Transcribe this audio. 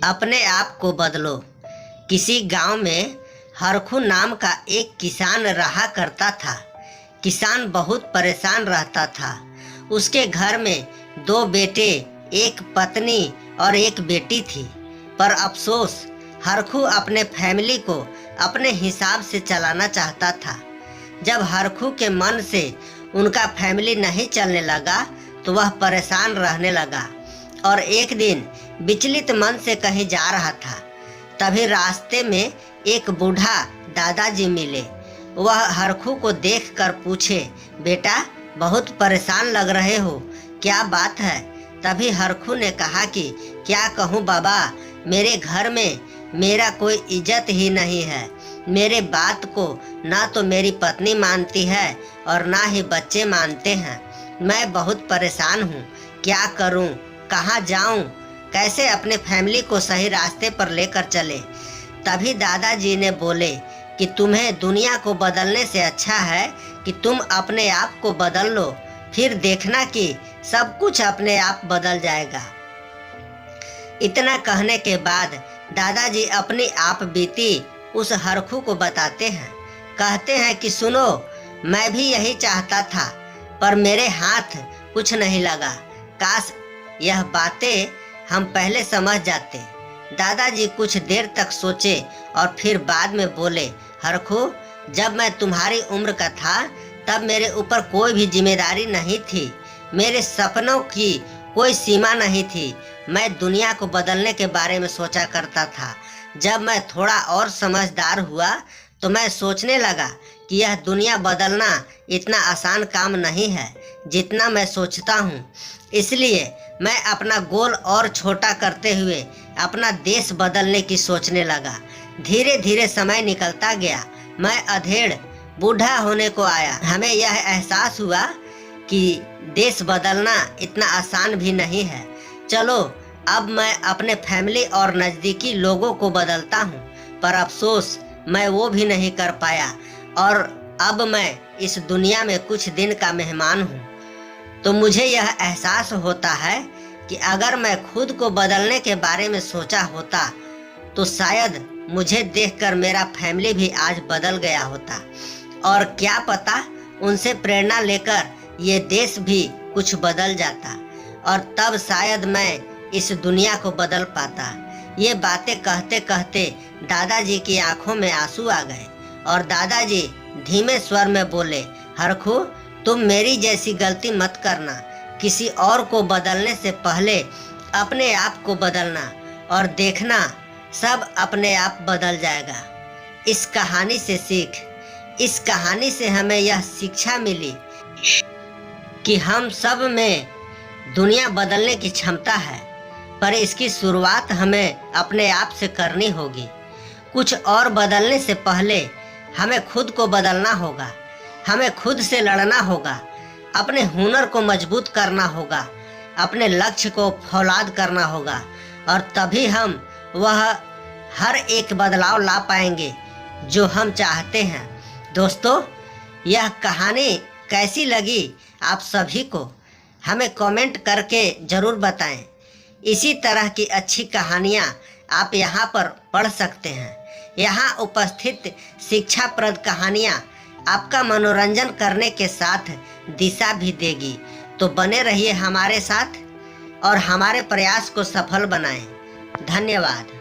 अपने आप को बदलो। किसी गांव में हरखू नाम का एक किसान रहा करता था। किसान बहुत परेशान रहता था। उसके घर में 2 बेटे, एक पत्नी और एक बेटी थी। पर अफसोस, हरखू अपने फैमिली को अपने हिसाब से चलाना चाहता था। जब हरखू के मन से उनका फैमिली नहीं चलने लगा तो वह परेशान रहने लगा और एक दिन विचलित मन से कहीं जा रहा था। तभी रास्ते में एक बूढ़ा दादाजी मिले। वह हरखू को देखकर पूछे, बेटा बहुत परेशान लग रहे हो, क्या बात है? तभी हरखू ने कहा कि क्या कहूँ बाबा, मेरे घर में मेरा कोई इज्जत ही नहीं है। मेरे बात को ना तो मेरी पत्नी मानती है और ना ही बच्चे मानते हैं। मैं बहुत परेशान हूँ, क्या करूँ, कहाँ जाऊँ, कैसे अपने फैमिली को सही रास्ते पर लेकर चले। तभी दादाजी ने बोले कि तुम्हें दुनिया को बदलने से अच्छा है कि तुम अपने आप को बदल लो, फिर देखना कि सब कुछ अपने आप बदल जाएगा। इतना कहने के बाद दादाजी अपनी आप बीती उस हरखू को बताते हैं। कहते हैं कि सुनो, मैं भी यही चाहता था पर मेरे हाथ कुछ नहीं लगा। काश यह बातें हम पहले समझ जाते। दादाजी कुछ देर तक सोचे और फिर बाद में बोले, हरखू, जब मैं तुम्हारी उम्र का था तब मेरे ऊपर कोई भी जिम्मेदारी नहीं थी। मेरे सपनों की कोई सीमा नहीं थी। मैं दुनिया को बदलने के बारे में सोचा करता था। जब मैं थोड़ा और समझदार हुआ तो मैं सोचने लगा कि यह दुनिया बदलना इतना आसान काम नहीं है जितना मैं सोचता हूँ। इसलिए मैं अपना गोल और छोटा करते हुए अपना देश बदलने की सोचने लगा। धीरे धीरे समय निकलता गया। मैं अधेड़ बूढ़ा होने को आया। हमें यह एहसास हुआ कि देश बदलना इतना आसान भी नहीं है। चलो अब मैं अपने फैमिली और नज़दीकी लोगों को बदलता हूँ। पर अफसोस, मैं वो भी नहीं कर पाया और अब मैं इस दुनिया में कुछ दिन का मेहमान हूँ। तो मुझे यह एहसास होता है कि अगर मैं खुद को बदलने के बारे में सोचा होता तो शायद मुझे देखकर मेरा फैमिली भी आज बदल गया होता और क्या पता उनसे प्रेरणा लेकर ये देश भी कुछ बदल जाता और तब शायद मैं इस दुनिया को बदल पाता। ये बातें कहते कहते दादाजी की आंखों में आंसू आ गए और दादाजी धीमे स्वर में बोले, हरखू, तुम मेरी जैसी गलती मत करना। किसी और को बदलने से पहले अपने आप को बदलना और देखना सब अपने आप बदल जाएगा। इस कहानी से सीख। इस कहानी से हमें यह शिक्षा मिली कि हम सब में दुनिया बदलने की क्षमता है, पर इसकी शुरुआत हमें अपने आप से करनी होगी। कुछ और बदलने से पहले हमें खुद को बदलना होगा। हमें खुद से लड़ना होगा, अपने हुनर को मजबूत करना होगा, अपने लक्ष्य को फौलाद करना होगा और तभी हम वह हर एक बदलाव ला पाएंगे जो हम चाहते हैं। दोस्तों, यह कहानी कैसी लगी आप सभी को हमें कमेंट करके ज़रूर बताएं। इसी तरह की अच्छी कहानियाँ आप यहाँ पर पढ़ सकते हैं। यहाँ उपस्थित शिक्षाप्रद कहानियाँ आपका मनोरंजन करने के साथ दिशा भी देगी। तो बने रहिए हमारे साथ और हमारे प्रयास को सफल बनाएं। धन्यवाद।